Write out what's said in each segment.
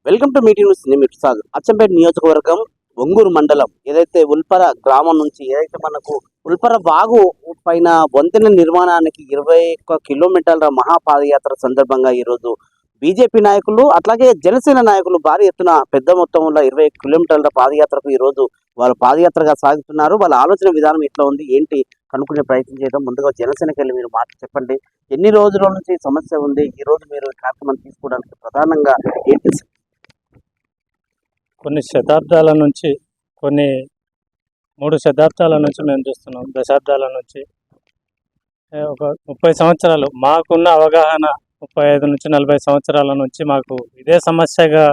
Welcome to meeting news. నేను మీ ప్రసాద్. అచ్చంపేట నియోజకవర్గం ఒంగూరు మండలం ఏదైతే ఉల్పర గ్రామం నుంచి ఏదైతే మనకు ఉల్పర వాగు పైన వంతెన నిర్మాణానికి 21 కిలోమీటర్ల మహాపాదయాత్ర సందర్భంగా ఈరోజు బీజేపీ నాయకులు అట్లాగే జనసేన నాయకులు భారీ ఎత్తున పెద్ద మొత్తంలో 21 కిలోమీటర్ల పాదయాత్రకు ఈరోజు వాళ్ళు పాదయాత్రగా సాగుతున్నారు. వాళ్ళ ఆలోచన విధానం ఎట్లా ఉంది ఏంటి కనుక్కునే ప్రయత్నం చేయడం. ముందుగా జనసేనకి వెళ్ళి మీరు మాట చెప్పండి. ఎన్ని రోజుల నుంచి సమస్య ఉంది, ఈ రోజు మీరు కార్యక్రమం తీసుకోవడానికి ప్రధానంగా ఏంటి? కొన్ని శతాబ్దాల నుంచి కొన్ని 3 శతాబ్దాల నుంచి మేము చూస్తున్నాం. దశాబ్దాల నుంచి ఒక 30 సంవత్సరాలు మాకున్న అవగాహన 35 నుంచి 40 సంవత్సరాల నుంచి మాకు ఇదే సమస్యగా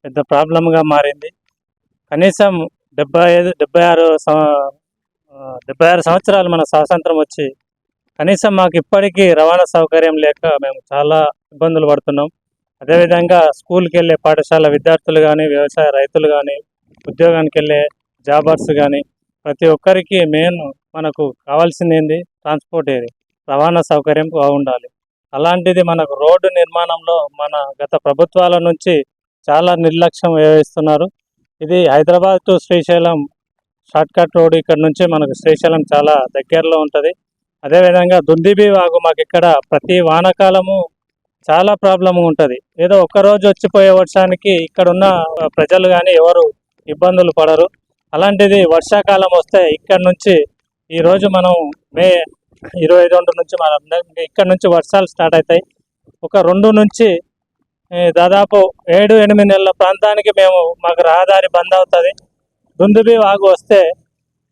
పెద్ద ప్రాబ్లంగా మారింది. కనీసం 76 సంవత్సరాలు మన స్వాతంత్రం వచ్చి కనీసం మాకు ఇప్పటికీ రవాణా సౌకర్యం లేక మేము చాలా ఇబ్బందులు పడుతున్నాం. అదేవిధంగా స్కూల్కి వెళ్ళే పాఠశాల విద్యార్థులు కానీ, వ్యవసాయ రైతులు కానీ, ఉద్యోగానికి వెళ్ళే జాబర్స్ కానీ ప్రతి ఒక్కరికి మనకు కావాల్సింది ఏంది? ట్రాన్స్పోర్ట్ ఏది, రవాణా సౌకర్యం బాగుండాలి. అలాంటిది మనకు రోడ్డు నిర్మాణంలో మన గత ప్రభుత్వాల నుంచి చాలా నిర్లక్ష్యం వహిస్తున్నారు. ఇది Hyderabad to Srisailam shortcut road. ఇక్కడ నుంచి మనకు శ్రీశైలం చాలా దగ్గరలో ఉంటుంది. అదేవిధంగా దుందిబి వాగు మాకు ఇక్కడ ప్రతి వానాకాలము చాలా ప్రాబ్లం ఉంటుంది. ఏదో ఒక్కరోజు వచ్చిపోయే వర్షానికి ఇక్కడ ఉన్న ప్రజలు కానీ ఎవరు ఇబ్బందులు పడరు. అలాంటిది వర్షాకాలం వస్తే ఇక్కడ నుంచి ఈరోజు మనం మే 22 నుంచి ఇక్కడ నుంచి వర్షాలు స్టార్ట్ అవుతాయి. ఒక 2 నుంచి దాదాపు 7-8 నెలల ప్రాంతానికి మాకు రహదారి బంద్ అవుతుంది. దుందుబి వాగు వస్తే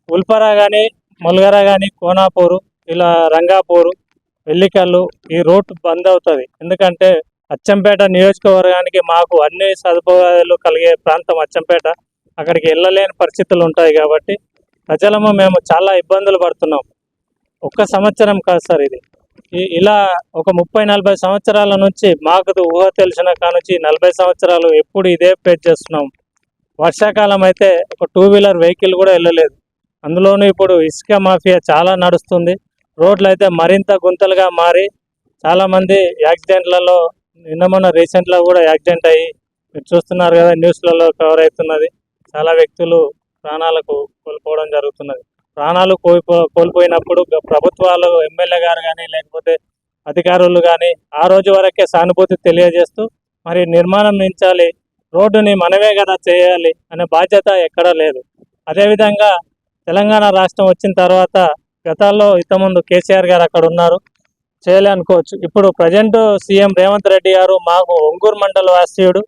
ఉల్పర కానీ, ముల్గర కానీ, కోనాపూరు, ఇలా రంగాపూరు, వెల్లికల్లు ఈ రూట్ బంద్ అవుతుంది. ఎందుకంటే అచ్చంపేట నియోజకవర్గానికి మాకు అన్ని సదుపాయాలు కలిగే ప్రాంతం అచ్చంపేట. అక్కడికి వెళ్ళలేని పరిస్థితులు ఉంటాయి కాబట్టి ప్రజలము మేము చాలా ఇబ్బందులు పడుతున్నాం. ఒక్క సంవత్సరం కాదు సార్, ఇది ఇలా ఒక 30-40 సంవత్సరాల నుంచి మాకు ఊహ తెలిసిన కానుంచి 40 సంవత్సరాలు ఎప్పుడు ఇదే ఫేస్ చేస్తున్నాం. వర్షాకాలం అయితే ఒక 2 వీలర్ వెహికల్ కూడా వెళ్ళలేదు. అందులోనూ ఇప్పుడు ఇసుక మాఫియా చాలా నడుస్తుంది. రోడ్లు అయితే మరింత గుంతలుగా మారి చాలామంది యాక్సిడెంట్లలో మొన్న రీసెంట్లో కూడా యాక్సిడెంట్ అయ్యి మీరు చూస్తున్నారు కదా, న్యూస్లలో కవర్ అవుతున్నది. చాలా వ్యక్తులు ప్రాణాలకు కోల్పోవడం జరుగుతున్నది. ప్రాణాలు కోల్పోయినప్పుడు ప్రభుత్వాలు, ఎమ్మెల్యే గారు కానీ లేకపోతే అధికారులు కానీ ఆ రోజు వరకే సానుభూతి తెలియజేస్తూ మరి నిర్మాణం నించాలి, రోడ్డుని మనమే కదా చేయాలి అనే బాధ్యత ఎక్కడా లేదు. అదేవిధంగా తెలంగాణ రాష్ట్రం వచ్చిన తర్వాత గతాల్లో ఇంతకుముందు కేసీఆర్ గారు అక్కడ ఉన్నారు, చేయలే అనుకోవచ్చు. ఇప్పుడు ప్రజెంట్ సీఎం రేవంత్ రెడ్డి గారు మాకు ఒంగూరు మండల వాసీయుడు.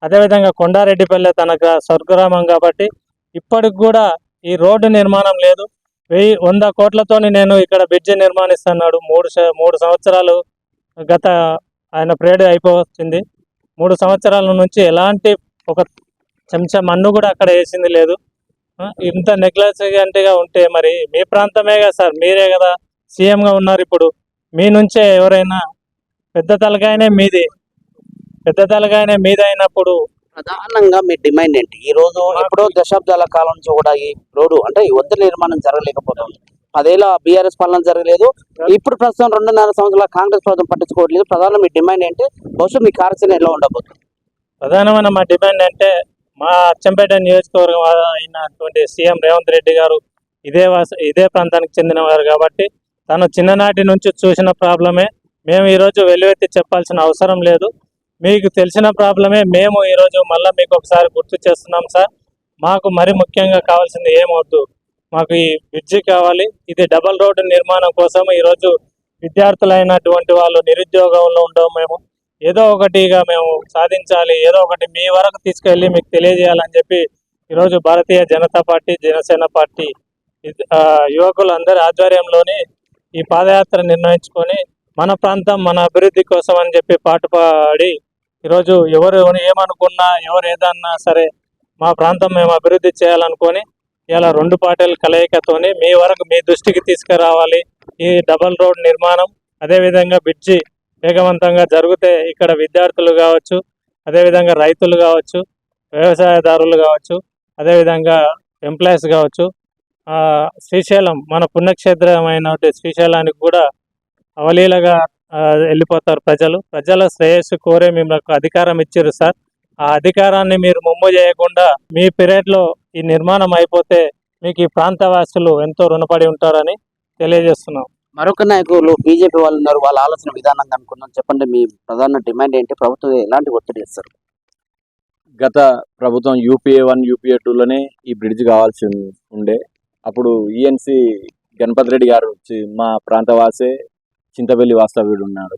అదేవిధంగా కొండారెడ్డిపల్లె తన స్వర్గరామం కాబట్టి ఇప్పటికి కూడా ఈ రోడ్డు నిర్మాణం లేదు. 100 కోట్లతోని నేను ఇక్కడ బ్రిడ్జి నిర్మాణిస్తున్నాడు. 3 సంవత్సరాలు గత ఆయన పీరియడ్ అయిపోతుంది. 3 సంవత్సరాల నుంచి ఎలాంటి ఒక చెంచా మన్ను కూడా అక్కడ వేసింది లేదు. ఇంత నెగ్లెక్ట్గా ఉంటే మరి మీ ప్రాంతమే కదా సార్, మీరే కదా సీఎంగా ఉన్నారు. ఇప్పుడు మీ నుంచే ఎవరైనా పెద్ద తలకాయనే మీది అయినప్పుడు ప్రధానంగా మీ డిమాండ్ ఏంటి? ఈ రోజు ఎప్పుడో దశాబ్దాల కాలం నుంచి కూడా ఈ రోడ్డు అంటే ఈ వంతెన నిర్మాణం జరగలేకపోతుంది. 10 ఏళ్ళ బీఆర్ఎస్ పాలన జరగలేదు. ఇప్పుడు ప్రస్తుతం 2.5 సంవత్సరాల కాంగ్రెస్ ప్రభుత్వం పట్టించుకోవట్లేదు. ప్రధానంగా మీ డిమాండ్ ఏంటి? బహుశా మీ కార్యాచరణ ఎలా ఉండబోతుంది? ప్రధానమైన మా డిమాండ్ అంటే మా అచ్చంపేట నియోజకవర్గం అయినటువంటి సీఎం రేవంత్ రెడ్డి గారు ఇదే ప్రాంతానికి చెందినవారు కాబట్టి తను చిన్ననాటి నుంచి చూసిన ప్రాబ్లమే మేము ఈరోజు వెలువెత్తి చెప్పాల్సిన అవసరం లేదు. మీకు తెలిసిన ప్రాబ్లమే మేము ఈరోజు మళ్ళీ మీకు ఒకసారి గుర్తు చేస్తున్నాం సార్. మాకు మరి ముఖ్యంగా కావాల్సింది ఏమవద్దు, మాకు ఈ బ్రిడ్జి కావాలి. ఇది డబల్ రోడ్డు నిర్మాణం కోసం ఈరోజు విద్యార్థులైనటువంటి వాళ్ళు నిరుద్యోగంలో ఉండవు. మేము ఏదో ఒకటిగా మేము సాధించాలి, ఏదో ఒకటి మీ వరకు తీసుకెళ్ళి మీకు తెలియజేయాలని చెప్పి ఈరోజు భారతీయ జనతా పార్టీ, జనసేన పార్టీ యువకులందరి ఆధ్వర్యంలోని ఈ పాదయాత్ర నిర్ణయించుకొని మన ప్రాంతం మన అభివృద్ధి కోసం అని చెప్పి పాటుపడి ఈరోజు ఎవరు ఏమనుకున్నా ఎవరు ఏదన్నా సరే మా ప్రాంతం మేము అభివృద్ధి చేయాలనుకొని ఇలా 2 పార్టీల కలయికతోని మీ వరకు మీ దృష్టికి తీసుకురావాలి. ఈ డబల్ రోడ్ నిర్మాణం అదేవిధంగా బ్రిడ్జి వేగవంతంగా జరిగితే ఇక్కడ విద్యార్థులు కావచ్చు, అదేవిధంగా రైతులు కావచ్చు, వ్యవసాయదారులు కావచ్చు, అదేవిధంగా ఎంప్లాయీస్ కావచ్చు, శ్రీశైలం మన పుణ్యక్షేత్రమైన శ్రీశైలానికి కూడా అవలీలగా వెళ్ళిపోతారు. ప్రజల శ్రేయస్సు కోరే మీకు అధికారం ఇచ్చారు సార్. ఆ అధికారాన్ని మీరు ముమ్ము చేయకుండా మీ పీరియడ్లో ఈ నిర్మాణం అయిపోతే మీకు ఈ ప్రాంత వాసులు ఎంతో రుణపడి ఉంటారని తెలియజేస్తున్నాం. మరొక నాయకులు బీజేపీ వాళ్ళు ఉన్నారు, వాళ్ళ ఆలోచన విధానంగా అనుకున్నాం. చెప్పండి, మీ ప్రధాన డిమాండ్ ఏంటి? ప్రభుత్వం ఎలాంటి ఒత్తిడి చేస్తారు? గత ప్రభుత్వం యూపీఏ 1 యూపీఏ 2లోనే ఈ బ్రిడ్జ్ కావాల్సి ఉండే. అప్పుడు ఈఎన్సి గణపతి రెడ్డి గారు వచ్చి మా ప్రాంతవాసే చింతపల్లి వాస్తవ్యుడు ఉన్నాడు.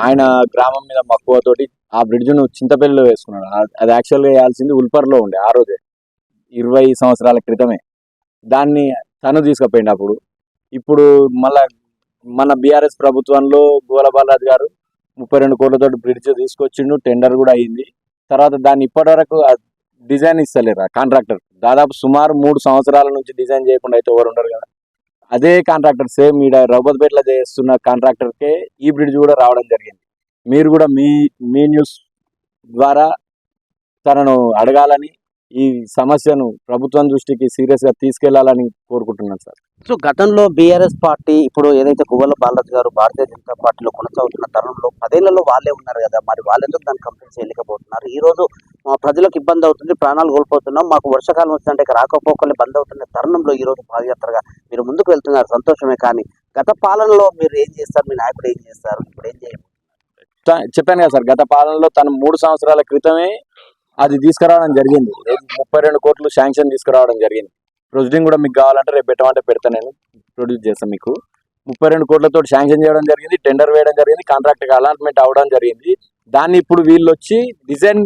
ఆయన గ్రామం మీద మక్కువతోటి ఆ బ్రిడ్జ్ను చింతపల్లిలో వేసుకున్నాడు. అది యాక్చువల్గా వేయాల్సింది ఉల్పర్లో ఉండే ఆ రోజే 20 సంవత్సరాల క్రితమే. దాన్ని తను తీసుకుపోయింది. ఇప్పుడు మళ్ళా మన బీఆర్ఎస్ ప్రభుత్వంలో గోల బాలరాజు గారు 32 కోట్లతోటి బ్రిడ్జ్ తీసుకొచ్చిండు. టెండర్ కూడా అయింది. తర్వాత దాన్ని ఇప్పటివరకు డిజైన్ ఇస్తలేరు ఆ కాంట్రాక్టర్. దాదాపు సుమారు 3 సంవత్సరాల నుంచి డిజైన్ చేయకుండా అయితే ఎవరు ఉండరు కదా. అదే కాంట్రాక్టర్ సేమ్ ఈడ రఘుపతిపేటలో చేస్తున్న కాంట్రాక్టర్కే ఈ బ్రిడ్జ్ కూడా రావడం జరిగింది. మీరు కూడా మీ న్యూస్ ద్వారా తనను అడగాలని, ఈ సమస్యను ప్రభుత్వం దృష్టికి సీరియస్గా తీసుకెళ్లాలని కోరుకుంటున్నాను సార్. సో గతంలో బీఆర్ఎస్ పార్టీ, ఇప్పుడు ఏదైతే గువ్వల బాలరాజు గారు భారతీయ జనతా పార్టీలో కొనసాగుతున్న తరుణంలో 10 ఏళ్లలో వాళ్ళే ఉన్నారు కదా, మరి వాళ్ళెందుకు దాన్ని కంప్లీట్ చేయలేకపోతున్నారు? ఈ రోజు ప్రజలకు ఇబ్బంది అవుతుంది, ప్రాణాలు కోల్పోతున్నాం, మాకు వర్షాకాలం వచ్చిందంటే ఇక రాకపోకలే బంద్ అవుతున్న తరుణంలో ఈ రోజు పాదయాత్రగా మీరు ముందుకు వెళ్తున్నారు, సంతోషమే. కానీ గత పాలనలో మీరు ఏం చేస్తారు? మీ నాయకుడు ఏం చేస్తారు? ఇప్పుడు ఏం చేయాలి? చెప్పాను కదా సార్, గత పాలనలో తను 3 సంవత్సరాల క్రితమే అది తీసుకురావడం జరిగింది. 32 కోట్లు శాంక్షన్ తీసుకురావడం జరిగింది. ప్రొసీడింగ్ కూడా మీకు కావాలంటే రేపు పెట్టమంటే పెడతా, నేను ప్రొడ్యూస్ చేస్తాను మీకు. 32 కోట్లతో శాంక్షన్ చేయడం జరిగింది, టెండర్ వేయడం జరిగింది, కాంట్రాక్టర్కి అలాట్మెంట్ అవ్వడం జరిగింది. దాన్ని ఇప్పుడు వీళ్ళు వచ్చి డిజైన్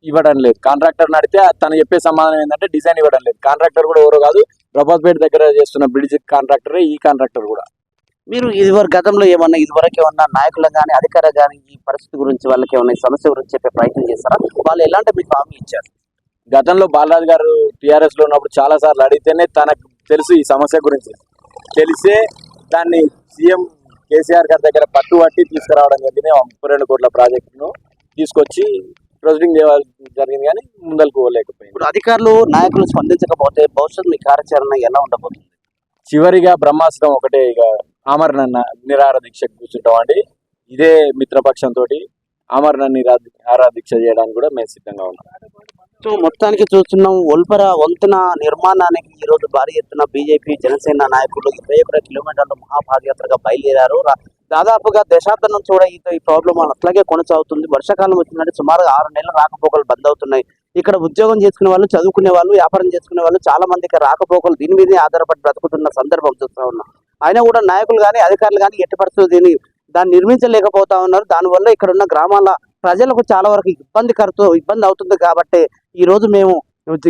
ఇవ్వడం లేదు. కాంట్రాక్టర్ అడిగితే తను చెప్పే సమాధానం ఏంటంటే డిజైన్ ఇవ్వడం లేదు. కాంట్రాక్టర్ కూడా ఎవరో కాదు, రఘుపతిపేట దగ్గర చేస్తున్న బ్రిడ్జ్ కాంట్రాక్టరే ఈ కాంట్రాక్టర్ కూడా. మీరు గతంలో ఇదివరకు ఏమన్నా నాయకులు కానీ అధికారులు కానీ ఈ పరిస్థితి గురించి, వాళ్ళకి ఏమన్నా ఈ సమస్య గురించి చెప్పే ప్రయత్నం చేస్తారా? వాళ్ళు ఎలాంటి మీకు హామీ ఇచ్చారు? గతంలో బాలరాజు గారు టీఆర్ఎస్ లో ఉన్నప్పుడు చాలా సార్లు అడిగితేనే తనకు తెలుసు ఈ సమస్య గురించి. తెలిసే దాన్ని సీఎం కేసీఆర్ గారి దగ్గర పట్టుబట్టి తీసుకురావడం జరిగింది. 32 కోట్ల ప్రాజెక్టును తీసుకొచ్చి ప్రొసీడింగ్ జరిగింది, కానీ ముందరకు పోలేకపోయింది. ఇప్పుడు అధికారులు నాయకులు స్పందించకపోతే భవిష్యత్తు మీ కార్యాచరణ ఎలా ఉండబోతుంది? చివరిగా బ్రహ్మాస్త్రం ఒకటే, ఇక ఆమరణ నిరాహార దీక్షకు కూర్చుంటామండి. ఇదే మిత్రపక్షంతో ఆమరణ నిరాహార దీక్ష చేయడానికి కూడా మేము సిద్ధంగా ఉన్నాం. సో మొత్తానికి చూస్తున్నాం, ఉల్పర వంతెన నిర్మాణానికి ఈ రోజు భారీ ఎత్తున బీజేపీ జనసేన నాయకులు 21 కిలోమీటర్ల మహాపాదయాత్రగా బయలుదేరారు. దాదాపుగా దశాబ్దం నుంచి కూడా ఈ ప్రాబ్లం అట్లాగే కొనసాగుతుంది. వర్షాకాలం వచ్చిందంటే సుమారు 6 నెలలు రాకపోకలు బంద్ అవుతున్నాయి. ఇక్కడ ఉద్యోగం చేసుకునే వాళ్ళు, చదువుకునే వాళ్ళు, వ్యాపారం చేసుకునే వాళ్ళు చాలా మందికి రాకపోకలు దీని మీదే ఆధారపడి బ్రతుకుతున్న సందర్భం చూస్తూ ఉన్నాం. అయినా కూడా నాయకులు కానీ అధికారులు కానీ ఎట్టి పరిస్థితులు దాన్ని నిర్మించలేకపోతా ఉన్నారు. దానివల్ల ఇక్కడ ఉన్న గ్రామాల ప్రజలకు చాలా వరకు ఇబ్బంది అవుతుంది. కాబట్టి ఈ రోజు మేము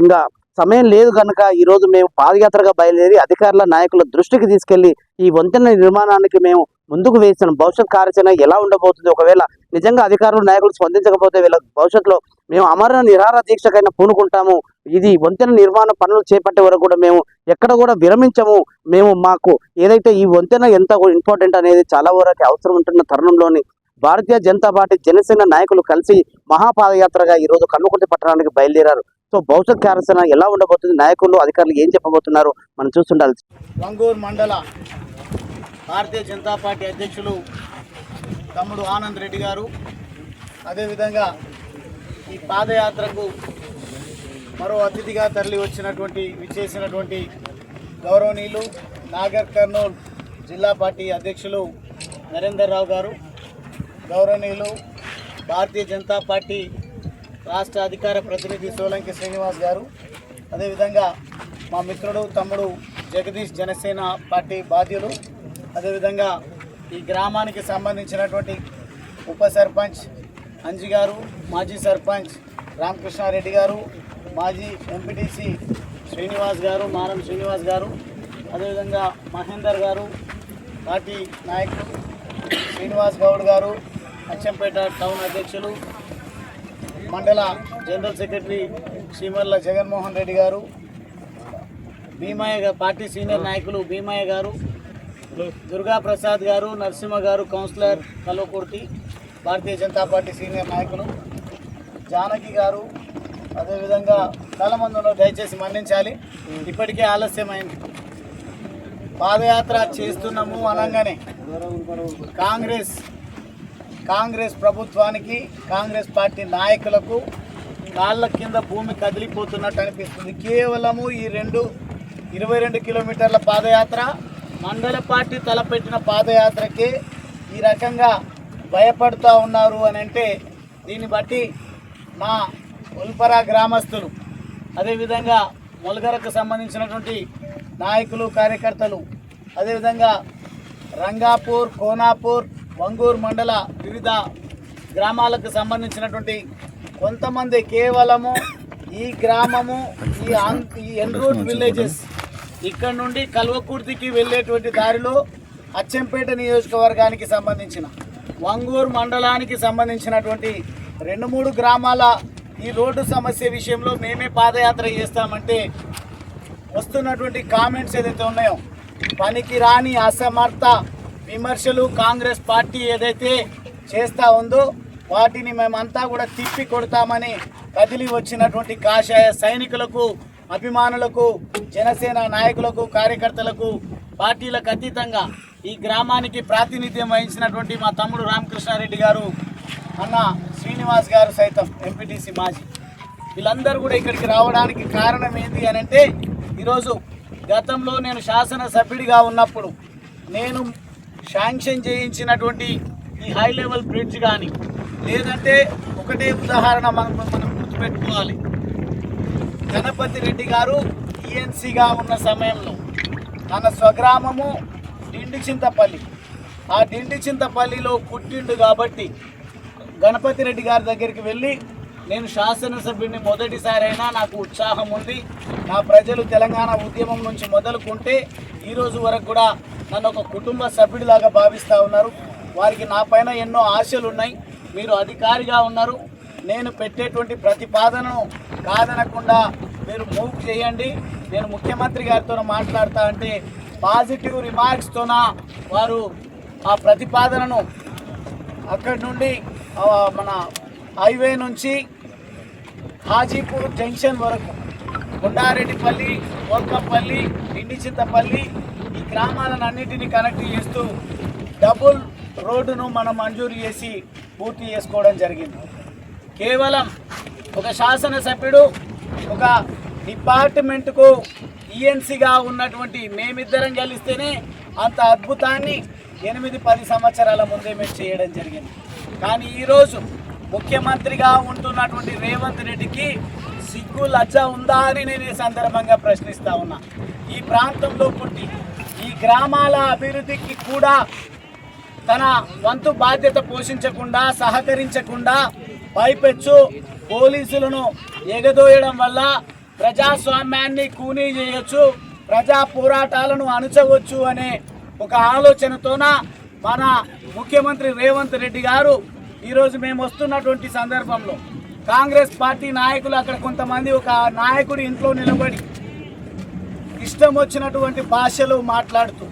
ఇంకా సమయం లేదు కనుక ఈ రోజు మేము పాదయాత్రగా బయలుదేరి అధికారుల నాయకుల దృష్టికి తీసుకెళ్లి ఈ వంతెన నిర్మాణానికి మేము ముందుకు వేసిన భవిష్యత్ కార్యాచరణ ఎలా ఉండబోతుంది, ఒకవేళ నిజంగా అధికారులు నాయకులు స్పందించకపోతే వీళ్ళ భవిష్యత్తులో మేము అమరణ నిరాహార దీక్షకైనా పూనుకుంటాము. ఇది వంతెన నిర్మాణ పనులు చేపట్టే వరకు కూడా మేము ఎక్కడ కూడా విరమించము. మాకు ఏదైతే ఈ వంతెన ఎంత ఇంపార్టెంట్ అనేది చాలా వరకు అవసరం ఉంటున్న తరుణంలోని భారతీయ జనతా పార్టీ జనసేన నాయకులు కలిసి మహాపాదయాత్రగా ఈ రోజు కల్వకుర్తి పట్టణానికి బయలుదేరారు. సో భవిష్యత్ కార్యాచరణ ఎలా ఉండబోతుంది, నాయకులు అధికారులు ఏం చెప్పబోతున్నారు మనం చూస్తుండాలి. వంగూరు మండల భారతీయ జనతా పార్టీ అధ్యక్షులు తమ్ముడు ఆనంద్ రెడ్డి గారు, అదేవిధంగా ఈ పాదయాత్రకు మరో అతిథిగా తరలి విచ్చేసినటువంటి గౌరవనీయులు నాగర్ కర్నూలు జిల్లా పార్టీ అధ్యక్షులు నరేందర్ రావు గారు, గౌరవనీయులు భారతీయ జనతా పార్టీ రాష్ట్ర అధికార ప్రతినిధి సోలంకి శ్రీనివాస్ గారు, అదేవిధంగా మా మిత్రుడు తమ్ముడు జగదీష్ జనసేన పార్టీ బాధ్యులు, అదేవిధంగా ఈ గ్రామానికి సంబంధించినటువంటి ఉప సర్పంచ్ అంజి గారు, మాజీ సర్పంచ్ రామకృష్ణారెడ్డి గారు, మాజీ ఎంపీటీసీ శ్రీనివాస్ గారు, మారం శ్రీనివాస్ గారు, అదేవిధంగా మహేందర్ గారు, పార్టీ నాయకులు శ్రీనివాస్ గౌడ్ గారు, అచ్చంపేట టౌన్ అధ్యక్షులు, మండల జనరల్ సెక్రటరీ శ్రీమల్ల జగన్మోహన్ రెడ్డి గారు, భీమయ్య పార్టీ సీనియర్ నాయకులు భీమయ్య గారు, దుర్గా ప్రసాద్ గారు, నరసింహ గారు, councillor Kalwakurthy Bharatiya Janata party senior నాయకులు, జానకి గారు, అదేవిధంగా చాలా మంది ఉన్నారు. దయచేసి మన్నించాలి, ఇప్పటికే ఆలస్యమైంది. పాదయాత్ర చేస్తున్నాము అనగానే కాంగ్రెస్ ప్రభుత్వానికి, కాంగ్రెస్ పార్టీ నాయకులకు కాళ్ళ కింద భూమి కదిలిపోతున్నట్టు అనిపిస్తుంది. కేవలము ఈ 22 కిలోమీటర్ల పాదయాత్ర, మండల పార్టీ తలపెట్టిన పాదయాత్రకే ఈ రకంగా భయపడుతూ ఉన్నారు అని అంటే దీన్ని బట్టి మా ఉల్పరా గ్రామస్తులు, అదేవిధంగా మొలగరకు సంబంధించినటువంటి నాయకులు, కార్యకర్తలు, అదేవిధంగా రంగాపూర్, కోనాపూర్, వంగూరు మండల వివిధ గ్రామాలకు సంబంధించినటువంటి కొంతమంది కేవలము ఈ గ్రామము, ఈ ఎన్రూట్ విలేజెస్ ఇక్కడ నుండి కల్వకుర్తికి వెళ్ళేటువంటి దారిలో అచ్చంపేట నియోజకవర్గానికి సంబంధించిన, వంగూరు మండలానికి సంబంధించినటువంటి 2-3 గ్రామాల ఈ రోడ్డు సమస్య విషయంలో మేమే పాదయాత్ర చేస్తామంటే వస్తున్నటువంటి కామెంట్స్ ఏదైతే ఉన్నాయో, పనికి రాని అసమర్థ విమర్శలు కాంగ్రెస్ పార్టీ ఏదైతే చేస్తూ ఉందో వాటిని మేమంతా కూడా తిప్పి కొడతామని కదిలి వచ్చినటువంటి కాషాయ సైనికులకు, అభిమానులకు, జనసేన నాయకులకు, కార్యకర్తలకు, పార్టీలకు అతీతంగా ఈ గ్రామానికి ప్రాతినిధ్యం వహించినటువంటి మా తమ్ముడు రామకృష్ణారెడ్డి గారు, అన్న శ్రీనివాస్ గారు సైతం ఎంపీటీసీ మాజీ, వీళ్ళందరూ కూడా ఇక్కడికి రావడానికి కారణం ఏంటి అని అంటే, ఈరోజు గతంలో నేను శాసనసభ్యుడిగా ఉన్నప్పుడు నేను శాంక్షన్ చేయించినటువంటి ఈ హై లెవెల్ బ్రిడ్జ్ కానీ, లేదంటే ఒకటే ఉదాహరణ మనం గుర్తుపెట్టుకోవాలి. గణపతి రెడ్డి గారు ఈఎన్సీగా ఉన్న సమయంలో తన స్వగ్రామము డిండి చింతపల్లి, ఆ డిండి చింతపల్లిలో పుట్టిండు కాబట్టి గణపతి రెడ్డి గారి దగ్గరికి వెళ్ళి, నేను శాసనసభ్యుడిని మొదటిసారైనా నాకు ఉత్సాహం ఉంది, నా ప్రజలు తెలంగాణ ఉద్యమం నుంచి మొదలుకుంటే ఈరోజు వరకు కూడా నన్ను ఒక కుటుంబ సభ్యుడిలాగా భావిస్తూ ఉన్నారు, వారికి నా పైన ఎన్నో ఆశలు ఉన్నాయి, మీరు అధికారిగా ఉన్నారు, నేను పెట్టేటువంటి ప్రతిపాదనను కాదనకుండా మీరు మూవ్ చేయండి, నేను ముఖ్యమంత్రి గారితో మాట్లాడతా అంటే పాజిటివ్ రిమార్క్స్తోన వారు ఆ ప్రతిపాదనను అక్కడి నుండి మన హైవే నుంచి హాజీపూర్ జంక్షన్ వరకు కొండారెడ్డిపల్లి, ఓర్కపల్లి, డిండి చింతపల్లి ఈ గ్రామాలన్నింటినీ కనెక్ట్ చేస్తూ డబుల్ రోడ్డును మనం మంజూరు చేసి పూర్తి చేసుకోవడం జరిగింది. కేవలం ఒక శాసనసభ్యుడు, ఒక డిపార్ట్మెంట్కు ఈఎన్సీగా ఉన్నటువంటి మేమిద్దరం కలిస్తేనే అంత అద్భుతాన్ని 8-10 సంవత్సరాల ముందే మేము చేయడం జరిగింది. కానీ ఈరోజు ముఖ్యమంత్రిగా ఉంటున్నటువంటి రేవంత్ రెడ్డికి సిగ్గు లజ్జ ఉందా అని నేను ఈ సందర్భంగా ప్రశ్నిస్తా ఉన్నా. ఈ ప్రాంతంలో పుట్టి ఈ గ్రామాల అభివృద్ధికి కూడా తన వంతు బాధ్యత పోషించకుండా, సహకరించకుండా పైపెచ్చు పోలీసులను ఎగదోయడం వల్ల ప్రజాస్వామ్యాన్ని కూనీ చేయొచ్చు, ప్రజా పోరాటాలను అణచవచ్చు అనే ఒక ఆలోచనతోన మన ముఖ్యమంత్రి రేవంత్ రెడ్డి గారు ఈరోజు మేము వస్తున్నటువంటి సందర్భంలో కాంగ్రెస్ పార్టీ నాయకులు అక్కడ కొంతమంది ఒక నాయకుడి ఇంట్లో నిలబడి ఇష్టం వచ్చినటువంటి భాషలు మాట్లాడుతూ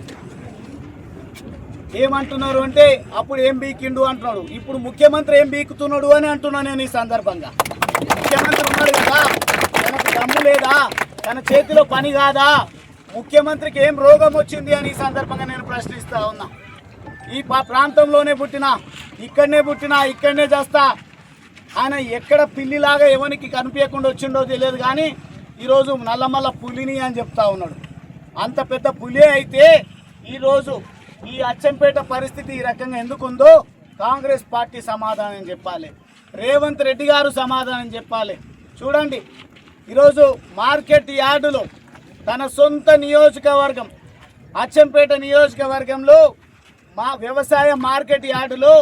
ఏమంటున్నారు అంటే, అప్పుడు ఏం బీకిండు అంటున్నాడు, ఇప్పుడు ముఖ్యమంత్రి ఏం బీకుతున్నాడు అని అంటున్నాను నేను ఈ సందర్భంగా. ముఖ్యమంత్రి ఉన్నాడు కదా, తనకు దమ్ము లేదా, తన చేతిలో పని కాదా, ముఖ్యమంత్రికి ఏం రోగం వచ్చింది అని ఈ సందర్భంగా నేను ప్రశ్నిస్తా ఉన్నా. ఈ ప్రాంతంలోనే పుట్టినా, ఇక్కడనే చేస్తా, ఆయన ఎక్కడ పిల్లిలాగా ఎవరికి కనిపించకుండా వచ్చిండో తెలియదు, కానీ ఈరోజు నల్లమల్ల పులిని అని చెప్తా ఉన్నాడు. అంత పెద్ద పులి అయితే ఈరోజు ఈ అచ్చంపేట పరిస్థితి ఈ రకంగా ఎందుకుందో కాంగ్రెస్ పార్టీ సమాధానం చెప్పాలి, రేవంత్ రెడ్డి గారు సమాధానం చెప్పాలి. చూడండి, ఈరోజు మార్కెట్ యార్డులో తన సొంత నియోజకవర్గం అచ్చంపేట నియోజకవర్గంలో మా వ్యవసాయ మార్కెట్ యార్డులో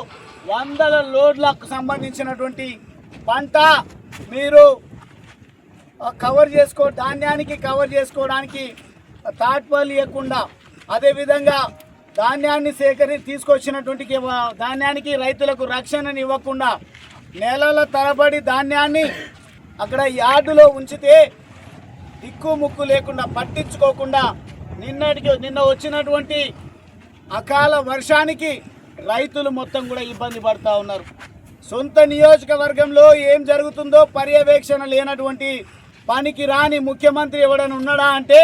100 లోడ్లకు సంబంధించినటువంటి పంట మీరు ధాన్యానికి కవర్ చేసుకోవడానికి తాట్పల్లి ఇవ్వకుండా, అదేవిధంగా ధాన్యాన్ని తీసుకొచ్చినటువంటి ధాన్యానికి రైతులకు రక్షణను ఇవ్వకుండా నెలల తరబడి ధాన్యాన్ని అక్కడ యార్డులో ఉంచితే దిక్కు ముక్కు లేకుండా పట్టించుకోకుండా నిన్న వచ్చినటువంటి అకాల వర్షానికి రైతులు మొత్తం కూడా ఇబ్బంది పడుతూ ఉన్నారు. సొంత నియోజకవర్గంలో ఏం జరుగుతుందో పర్యవేక్షణ లేనటువంటి పనికి రాని ముఖ్యమంత్రి ఎవడైనా ఉన్నాడా అంటే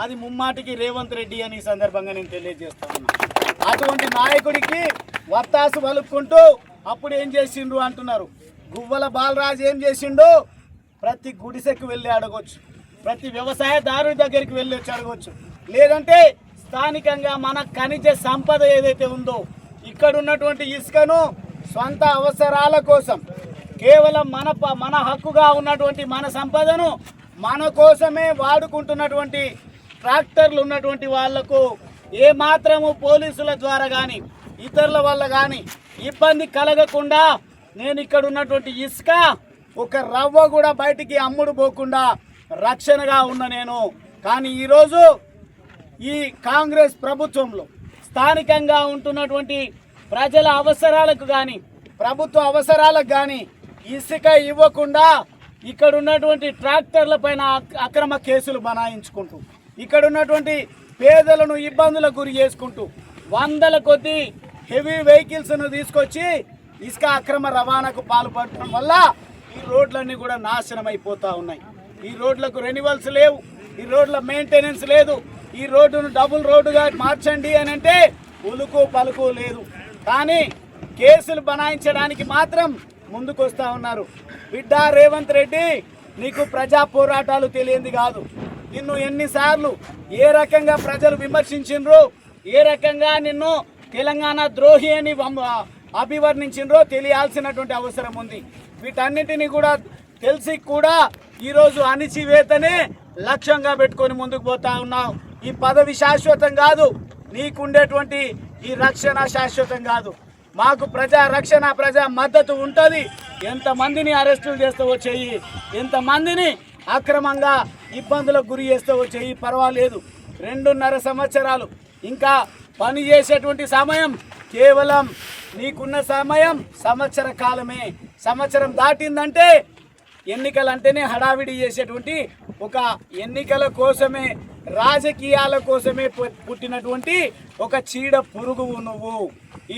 అది ముమ్మాటికి రేవంత్ రెడ్డి అని ఈ సందర్భంగా నేను తెలియజేస్తా ఉన్నా. అటువంటి నాయకుడికి వత్తాసు పలుక్కుంటూ అప్పుడు ఏం చేసిండ్రు అంటున్నారు. గువ్వల బాలరాజు ఏం చేసిండు? ప్రతి గుడిసెకు వెళ్ళి అడగొచ్చు, ప్రతి వ్యవసాయదారుడి దగ్గరికి వెళ్ళి వచ్చి అడగొచ్చు. లేదంటే స్థానికంగా మన ఖనిజ సంపద ఏదైతే ఉందో ఇక్కడ ఉన్నటువంటి ఇసుకను స్వంత అవసరాల కోసం కేవలం మన హక్కుగా ఉన్నటువంటి మన సంపదను మన కోసమే వాడుకుంటున్నటువంటి ట్రాక్టర్లు ఉన్నటువంటి వాళ్లకు ఏమాత్రము పోలీసుల ద్వారా కానీ ఇతరుల వల్ల కానీ ఇబ్బంది కలగకుండా నేను ఇక్కడ ఉన్నటువంటి ఇసుక ఒక రవ్వ కూడా బయటికి అమ్ముడు పోకుండా రక్షణగా ఉన్న నేను. కానీ ఈరోజు ఈ కాంగ్రెస్ ప్రభుత్వంలో స్థానికంగా ఉంటున్నటువంటి ప్రజల అవసరాలకు కానీ ప్రభుత్వ అవసరాలకు కానీ ఇసుక ఇవ్వకుండా ఇక్కడ ఉన్నటువంటి ట్రాక్టర్ల పైన అక్రమ కేసులు బనాయించుకుంటూ ఇక్కడ ఉన్నటువంటి పేదలను ఇబ్బందులకు గురి చేసుకుంటూ వందల కొద్ది హెవీ వెహికల్స్ను తీసుకొచ్చి ఇసుక అక్రమ రవాణాకు పాల్పడటం వల్ల ఈ రోడ్లన్నీ కూడా నాశనం అయిపోతూ ఉన్నాయి. ఈ రోడ్లకు రెన్యువల్స్ లేవు, ఈ రోడ్ల మెయింటెనెన్స్ లేదు, ఈ రోడ్డును డబుల్ రోడ్డుగా మార్చండి అని అంటే ఉలుకు పలుకు లేదు. కానీ కేసులు బనాయించడానికి మాత్రం ముందుకొస్తా ఉన్నారు. బిడ్డ రేవంత్ రెడ్డి, నీకు ప్రజా పోరాటాలు తెలియంది కాదు. నిన్ను ఎన్నిసార్లు ఏ రకంగా ప్రజలు విమర్శించిండ్రు, ఏ రకంగా నిన్ను తెలంగాణ ద్రోహి అని అభివర్ణించిండ్రో తెలియాల్సినటువంటి అవసరం ఉంది. వీటన్నిటిని కూడా తెలిసి కూడా ఈరోజు అణిచివేతనే లక్ష్యంగా పెట్టుకొని ముందుకు పోతా ఉన్నావు. ఈ పదవి శాశ్వతం కాదు, నీకుండేటువంటి ఈ రక్షణ శాశ్వతం కాదు. మాకు ప్రజా రక్షణ, ప్రజా మద్దతు ఉంటుంది. ఎంతమందిని అరెస్టులు చేస్తావో చెయ్యి, ఎంతమందిని అక్రమంగా ఇబ్బందులకు గురి చేస్తావో చెయ్యి, పర్వాలేదు. 2.5 సంవత్సరాలు ఇంకా పని చేసేటువంటి సమయం కేవలం నీకున్న సమయం సంవత్సర కాలమే. సంవత్సరం దాటిందంటే ఎన్నికలంటేనే హడావిడి చేసేటువంటి ఒక ఎన్నికల కోసమే, రాజకీయాల కోసమే పుట్టినటువంటి ఒక చీడ పురుగువు నువ్వు.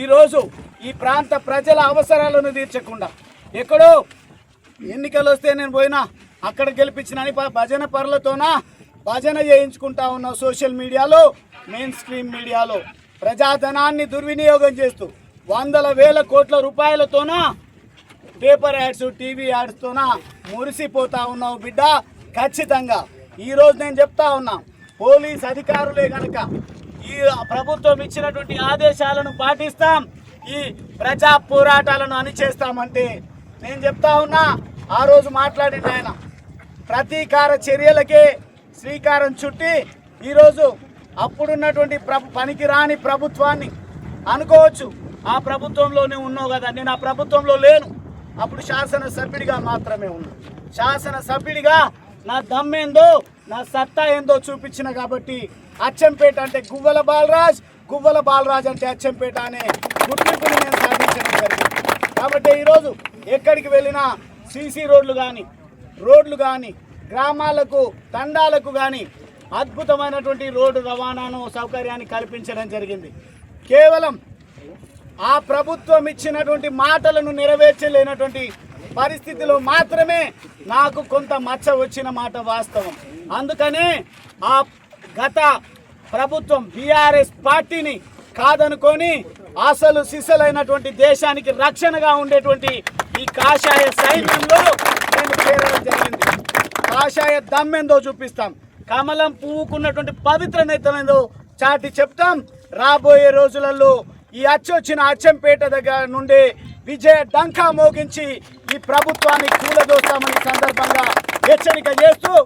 ఈరోజు ఈ ప్రాంత ప్రజల అవసరాలను తీర్చకుండా ఎక్కడో ఎన్నికలు వస్తే నేను పోయినా అక్కడ గెలిపించిన భజన పరులతోనా భజన చేయించుకుంటా ఉన్నావు. సోషల్ మీడియాలో, మెయిన్ స్ట్రీమ్ మీడియాలో ప్రజాధనాన్ని దుర్వినియోగం చేస్తూ 100,000 కోట్ల రూపాయలతోనా పేపర్ యాడ్స్, టీవీ యాడ్స్తోనా మురిసిపోతా ఉన్నావు బిడ్డ. ఖచ్చితంగా ఈరోజు నేను చెప్తా ఉన్నా, పోలీస్ అధికారులే కనుక ఈ ప్రభుత్వం ఇచ్చినటువంటి ఆదేశాలను పాటిస్తాం, ఈ ప్రజా పోరాటాలను అణిచేస్తామంటే నేను చెప్తా ఉన్నా. ఆ రోజు మాట్లాడిన ఆయన ప్రతీకార చర్యలకే శ్రీకారం చుట్టి ఈరోజు అప్పుడున్నటువంటి పనికిరాని ప్రభుత్వాన్ని అనుకోవచ్చు. ఆ ప్రభుత్వంలోనే ఉన్నావు కదా, నేను ఆ ప్రభుత్వంలో లేను, అప్పుడు శాసనసభ్యుడిగా మాత్రమే ఉన్నాను. శాసనసభ్యుడిగా నా దమ్మేందో, నా సత్తా ఏందో చూపించిన కాబట్టి అచ్చంపేట అంటే గువ్వల బాలరాజ్, గువ్వల బాలరాజ్ అంటే అచ్చంపేట అనే గుర్తింపుని నేను సాధించడం జరిగింది. కాబట్టి ఈరోజు ఎక్కడికి వెళ్ళినా సీసీ రోడ్లు కానీ గ్రామాలకు, తండాలకు కానీ అద్భుతమైనటువంటి రోడ్డు రవాణాను సౌకర్యాన్ని కల్పించడం జరిగింది. కేవలం ఆ ప్రభుత్వం ఇచ్చినటువంటి మాటలను నెరవేర్చలేనటువంటి పరిస్థితిలో మాత్రమే నాకు కొంత మచ్చ వచ్చిన మాట వాస్తవం. అందుకనే ఆ గత ప్రభుత్వం బీఆర్ఎస్ పార్టీని కాదనుకొని అసలు సిసలైనటువంటి దేశానికి రక్షణగా ఉండేటువంటి ఈ కాషాయ సైన్యంలో నేను చేరడం జరిగింది. కాషాయ దమ్మెందో చూపిస్తాం, కమలం పువ్వుకున్నటువంటి పవిత్రనేతనేదో చాటి చెప్తాం. రాబోయే రోజులలో ఈ అచ్చొచ్చిన అచ్చంపేట దగ్గర నుండి విజయ డంకా మోగించి ఈ ప్రభుత్వాన్ని కూలదోస్తామని సందర్భంగా హెచ్చరిక చేస్తూ